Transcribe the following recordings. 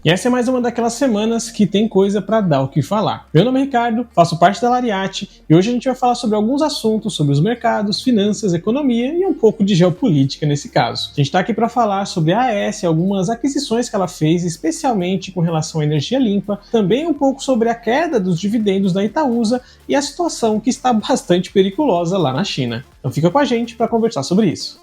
E essa é mais uma daquelas semanas que tem coisa para dar o que falar. Meu nome é Ricardo, faço parte da Lariate e hoje a gente vai falar sobre alguns assuntos sobre os mercados, finanças, economia e um pouco de geopolítica nesse caso. A gente está aqui para falar sobre a AES, algumas aquisições que ela fez, especialmente com relação à energia limpa, também um pouco sobre a queda dos dividendos da Itaúsa e a situação que está bastante perigosa lá na China. Então fica com a gente para conversar sobre isso.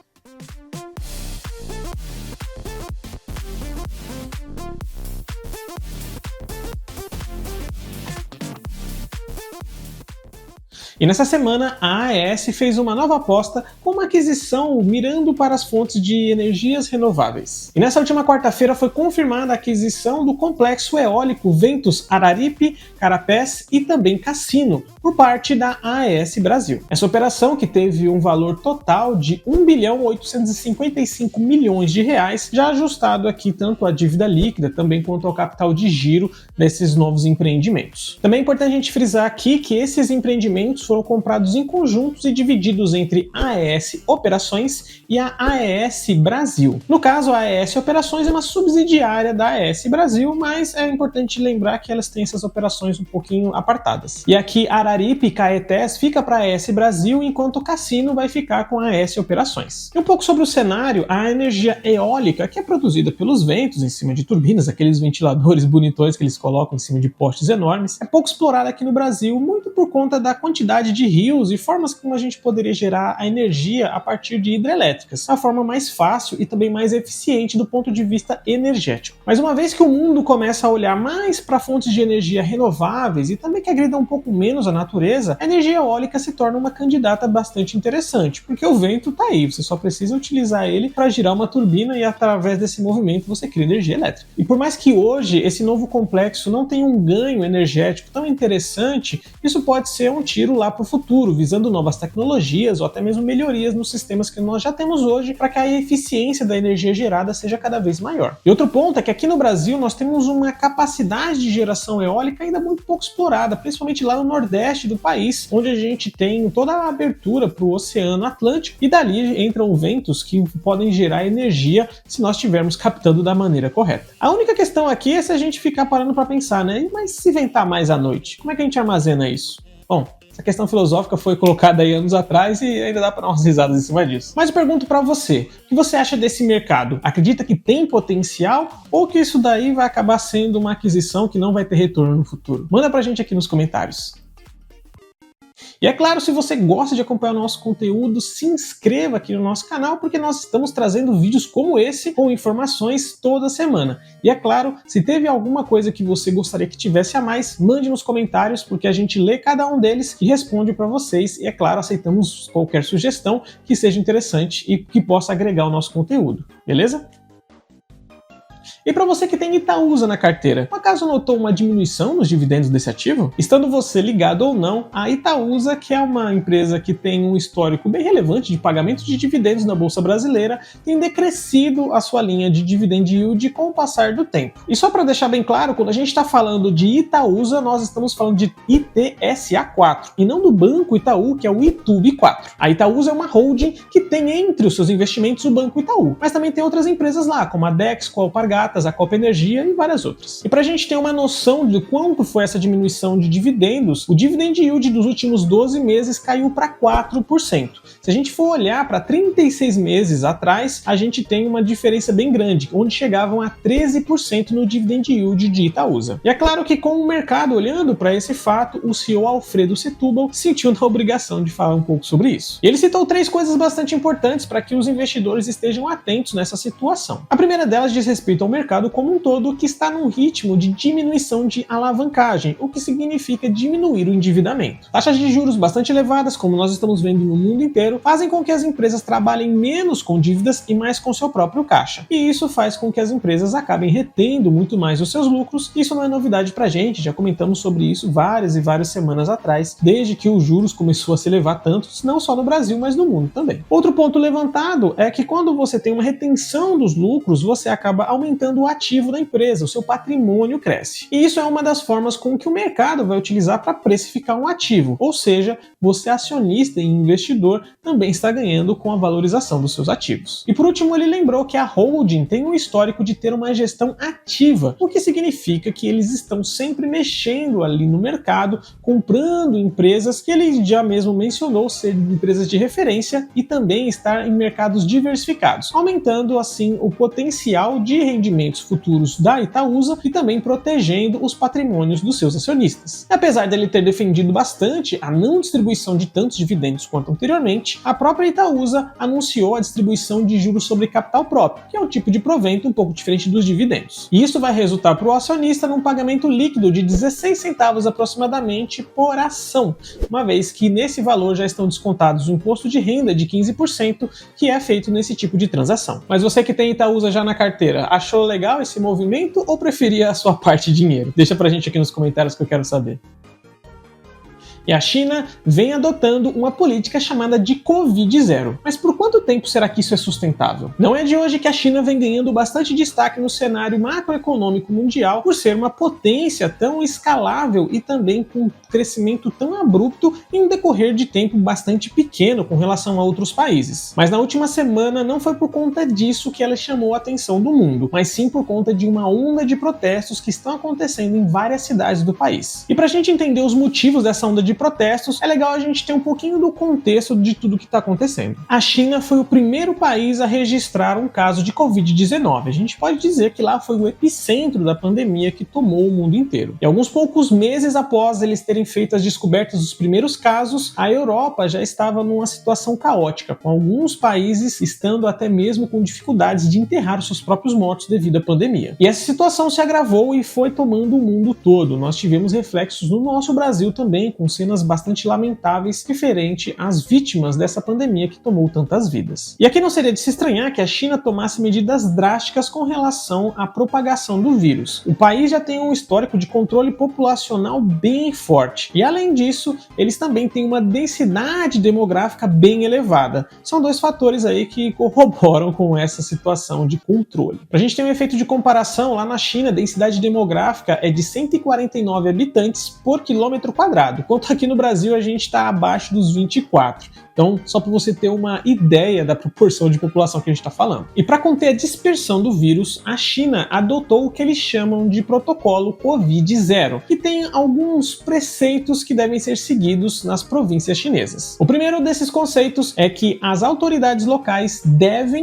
E nessa semana, a AES fez uma nova aposta com uma aquisição mirando para as fontes de energias renováveis. E nessa última quarta-feira foi confirmada a aquisição do complexo eólico Ventos Araripe, Carapés e também Cassino, por parte da AES Brasil. Essa operação, que teve um valor total de R$ 1.855 milhões, já ajustado aqui tanto a dívida líquida também quanto ao capital de giro desses novos empreendimentos. Também é importante a gente frisar aqui que esses empreendimentos foram comprados em conjuntos e divididos entre a AES Operações e a AES Brasil. No caso, a AES Operações é uma subsidiária da AES Brasil, mas é importante lembrar que elas têm essas operações um pouquinho apartadas. E aqui, Araripe e Caetés fica para a AES Brasil, enquanto o Cassino vai ficar com a AES Operações. E um pouco sobre o cenário, a energia eólica, que é produzida pelos ventos em cima de turbinas, aqueles ventiladores bonitões que eles colocam em cima de postes enormes, é pouco explorada aqui no Brasil, muito por conta da quantidade de rios e formas como a gente poderia gerar a energia a partir de hidrelétricas, a forma mais fácil e também mais eficiente do ponto de vista energético. Mas uma vez que o mundo começa a olhar mais para fontes de energia renováveis e também que agridam um pouco menos a natureza, a energia eólica se torna uma candidata bastante interessante, porque o vento está aí, você só precisa utilizar ele para girar uma turbina e através desse movimento você cria energia elétrica. E por mais que hoje esse novo complexo não tenha um ganho energético tão interessante, isso pode ser um tiro lá para o futuro, visando novas tecnologias ou até mesmo melhorias nos sistemas que nós já temos hoje para que a eficiência da energia gerada seja cada vez maior. E outro ponto é que aqui no Brasil nós temos uma capacidade de geração eólica ainda muito pouco explorada, principalmente lá no nordeste do país, onde a gente tem toda a abertura para o Oceano Atlântico e dali entram ventos que podem gerar energia se nós estivermos captando da maneira correta. A única questão aqui é se a gente ficar parando para pensar, né? Mas se ventar mais à noite, como é que a gente armazena isso? Bom, essa questão filosófica foi colocada aí anos atrás e ainda dá para dar umas risadas em cima disso. Mas eu pergunto para você, o que você acha desse mercado? Acredita que tem potencial ou que isso daí vai acabar sendo uma aquisição que não vai ter retorno no futuro? Manda pra gente aqui nos comentários. E é claro, se você gosta de acompanhar o nosso conteúdo, se inscreva aqui no nosso canal, porque nós estamos trazendo vídeos como esse, com informações toda semana. E é claro, se teve alguma coisa que você gostaria que tivesse a mais, mande nos comentários, porque a gente lê cada um deles e responde para vocês. E é claro, aceitamos qualquer sugestão que seja interessante e que possa agregar o nosso conteúdo, beleza? E para você que tem Itaúsa na carteira, por acaso notou uma diminuição nos dividendos desse ativo? Estando você ligado ou não, a Itaúsa, que é uma empresa que tem um histórico bem relevante de pagamento de dividendos na Bolsa Brasileira, tem decrescido a sua linha de dividend yield com o passar do tempo. E só para deixar bem claro, quando a gente está falando de Itaúsa, nós estamos falando de ITSA4, e não do Banco Itaú, que é o ITUB4. A Itaúsa é uma holding que tem entre os seus investimentos o Banco Itaú, mas também tem outras empresas lá, como a Dexco, a Alpargatas, a Copa Energia e várias outras. E para a gente ter uma noção de quanto foi essa diminuição de dividendos, o dividend yield dos últimos 12 meses caiu para 4%. Se a gente for olhar para 36 meses atrás, a gente tem uma diferença bem grande, onde chegavam a 13% no dividend yield de Itaúsa. E é claro que com o mercado olhando para esse fato, o CEO Alfredo Setúbal sentiu na obrigação de falar um pouco sobre isso. E ele citou 3 coisas bastante importantes para que os investidores estejam atentos nessa situação. A primeira delas diz respeito ao mercado como um todo, que está num ritmo de diminuição de alavancagem, o que significa diminuir o endividamento. Taxas de juros bastante elevadas, como nós estamos vendo no mundo inteiro, fazem com que as empresas trabalhem menos com dívidas e mais com seu próprio caixa. E isso faz com que as empresas acabem retendo muito mais os seus lucros. Isso não é novidade pra gente, já comentamos sobre isso várias e várias semanas atrás, desde que os juros começou a se elevar tanto, não só no Brasil, mas no mundo também. Outro ponto levantado é que quando você tem uma retenção dos lucros, você acaba aumentando aumentando o ativo da empresa, o seu patrimônio cresce. E isso é uma das formas com que o mercado vai utilizar para precificar um ativo, ou seja, você acionista e investidor também está ganhando com a valorização dos seus ativos. E por último, ele lembrou que a holding tem um histórico de ter uma gestão ativa, o que significa que eles estão sempre mexendo ali no mercado, comprando empresas que ele já mesmo mencionou ser empresas de referência e também estar em mercados diversificados, aumentando assim o potencial de rendimentos futuros da Itaúsa e também protegendo os patrimônios dos seus acionistas. E apesar dele ter defendido bastante a não distribuição de tantos dividendos quanto anteriormente, a própria Itaúsa anunciou a distribuição de juros sobre capital próprio, que é um tipo de provento um pouco diferente dos dividendos. E isso vai resultar para o acionista num pagamento líquido de 16 centavos aproximadamente por ação, uma vez que nesse valor já estão descontados o imposto de renda de 15% que é feito nesse tipo de transação. Mas você que tem Itaúsa já na carteira, achou legal esse movimento ou preferia a sua parte de dinheiro? Deixa pra gente aqui nos comentários que eu quero saber. E a China vem adotando uma política chamada de Covid-0. Mas por quanto tempo será que isso é sustentável? Não é de hoje que a China vem ganhando bastante destaque no cenário macroeconômico mundial por ser uma potência tão escalável e também com um crescimento tão abrupto em um decorrer de tempo bastante pequeno com relação a outros países. Mas na última semana não foi por conta disso que ela chamou a atenção do mundo, mas sim por conta de uma onda de protestos que estão acontecendo em várias cidades do país. E pra gente entender os motivos dessa onda de protestos, é legal a gente ter um pouquinho do contexto de tudo que está acontecendo. A China foi o primeiro país a registrar um caso de Covid-19. A gente pode dizer que lá foi o epicentro da pandemia que tomou o mundo inteiro. E alguns poucos meses após eles terem feito as descobertas dos primeiros casos, a Europa já estava numa situação caótica, com alguns países estando até mesmo com dificuldades de enterrar os seus próprios mortos devido à pandemia. E essa situação se agravou e foi tomando o mundo todo. Nós tivemos reflexos no nosso Brasil também, com cenas bastante lamentáveis referente às vítimas dessa pandemia que tomou tantas vidas. E aqui não seria de se estranhar que a China tomasse medidas drásticas com relação à propagação do vírus. O país já tem um histórico de controle populacional bem forte e, além disso, eles também têm uma densidade demográfica bem elevada. São dois fatores aí que corroboram com essa situação de controle. Pra gente ter um efeito de comparação, lá na China a densidade demográfica é de 149 habitantes por quilômetro quadrado, enquanto aqui no Brasil a gente está abaixo dos 24. Então, só para você ter uma ideia da proporção de população que a gente está falando. E para conter a dispersão do vírus, a China adotou o que eles chamam de protocolo Covid-0, que tem alguns preceitos que devem ser seguidos nas províncias chinesas. O primeiro desses conceitos é que as autoridades locais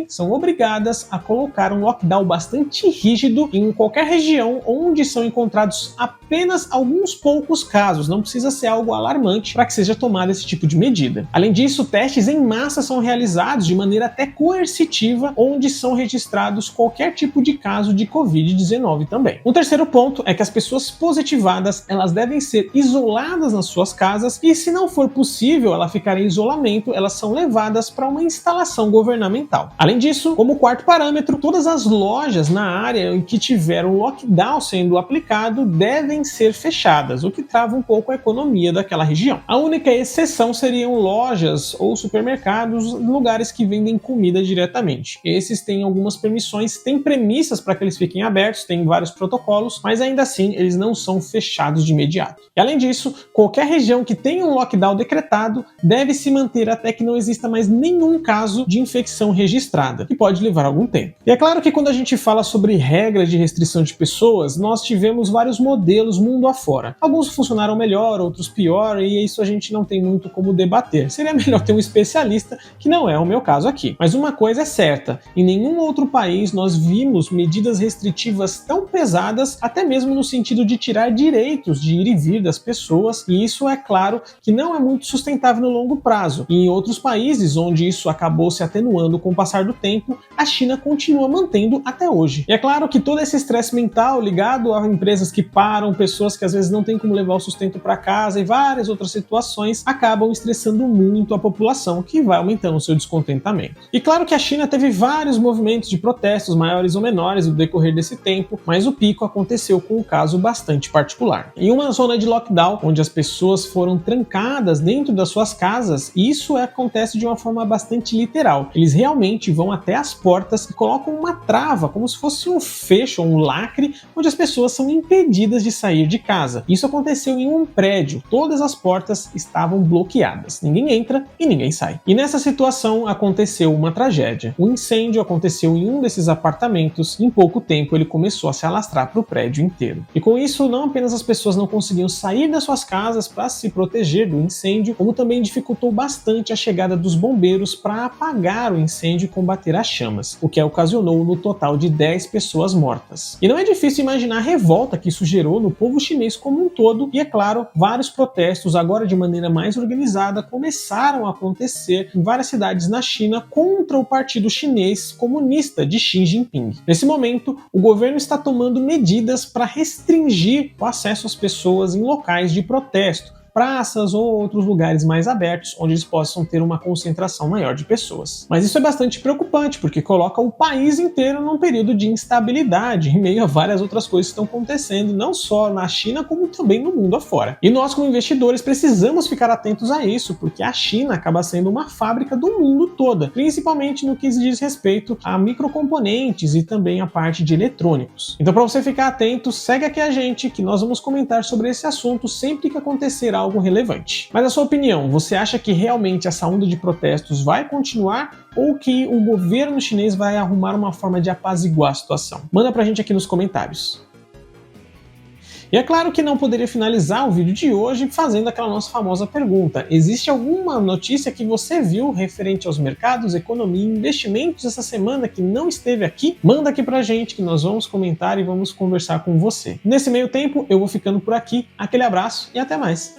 são obrigadas a colocar um lockdown bastante rígido em qualquer região onde são encontrados apenas alguns poucos casos. Não precisa ser algo alarmante para que seja tomado esse tipo de medida. Além disso, testes em massa são realizados de maneira até coercitiva, onde são registrados qualquer tipo de caso de Covid-19 também. Um terceiro ponto é que as pessoas positivadas elas devem ser isoladas nas suas casas e, se não for possível ela ficar em isolamento, elas são levadas para uma instalação governamental. Além disso, como quarto parâmetro, todas as lojas na área em que tiver um lockdown sendo aplicado devem ser fechadas, o que trava um pouco a economia daquela região. A única exceção seriam lojas ou supermercados, lugares que vendem comida diretamente. Esses têm algumas permissões, têm premissas para que eles fiquem abertos, tem vários protocolos, mas ainda assim eles não são fechados de imediato. E além disso, qualquer região que tenha um lockdown decretado deve se manter até que não exista mais nenhum caso de infecção registrada, que pode levar algum tempo. E é claro que quando a gente fala sobre regras de restrição de pessoas, nós tivemos vários modelos mundo afora. Alguns funcionaram melhor, outros pior, e isso a gente não tem muito como debater. Seria melhor ter um especialista, que não é o meu caso aqui. Mas uma coisa é certa, em nenhum outro país nós vimos medidas restritivas tão pesadas, até mesmo no sentido de tirar direitos de ir e vir das pessoas, e isso é claro que não é muito sustentável no longo prazo. E em outros países onde isso acabou se atenuando com o passar do tempo, a China continua mantendo até hoje. E é claro que todo esse estresse mental ligado a empresas que param, pessoas que às vezes não têm como levar o sustento para casa e várias outras situações acabam estressando muito a população, que vai aumentando o seu descontentamento. E claro que a China teve vários movimentos de protestos, maiores ou menores, no decorrer desse tempo, mas mas o pico aconteceu com um caso bastante particular. Em uma zona de lockdown, onde as pessoas foram trancadas dentro das suas casas, isso acontece de uma forma bastante literal. Eles realmente vão até as portas e colocam uma trava, como se fosse um fecho ou um lacre, onde as pessoas são impedidas de sair de casa. Isso aconteceu em um prédio, todas as portas estavam bloqueadas, ninguém entra e ninguém sai. E nessa situação aconteceu uma tragédia. Um incêndio aconteceu em um desses apartamentos e em pouco tempo ele começou a se alastrar para o prédio inteiro. E com isso, não apenas as pessoas não conseguiam sair das suas casas para se proteger do incêndio, como também dificultou bastante a chegada dos bombeiros para apagar o incêndio e combater as chamas, o que ocasionou no total de 10 pessoas mortas. E não é difícil imaginar a revolta que isso gerou no povo chinês como um todo, e é claro, vários protestos, agora de maneira mais organizada, começaram a acontecer em várias cidades na China contra o Partido Chinês Comunista de Xi Jinping. Nesse momento, o governo está tomando medidas para restringir o acesso às pessoas em locais de protesto, praças ou outros lugares mais abertos, onde eles possam ter uma concentração maior de pessoas. Mas isso é bastante preocupante, porque coloca o país inteiro num período de instabilidade, em meio a várias outras coisas que estão acontecendo, não só na China, como também no mundo afora. E nós, como investidores, precisamos ficar atentos a isso, porque a China acaba sendo uma fábrica do mundo toda, principalmente no que diz respeito a microcomponentes e também a parte de eletrônicos. Então, para você ficar atento, segue aqui a gente, que nós vamos comentar sobre esse assunto sempre que acontecer algo relevante. Mas a sua opinião, você acha que realmente essa onda de protestos vai continuar ou que o governo chinês vai arrumar uma forma de apaziguar a situação? Manda pra gente aqui nos comentários. E é claro que não poderia finalizar o vídeo de hoje fazendo aquela nossa famosa pergunta: existe alguma notícia que você viu referente aos mercados, economia e investimentos essa semana que não esteve aqui? Manda aqui pra gente que nós vamos comentar e vamos conversar com você. Nesse meio tempo, eu vou ficando por aqui. Aquele abraço e até mais!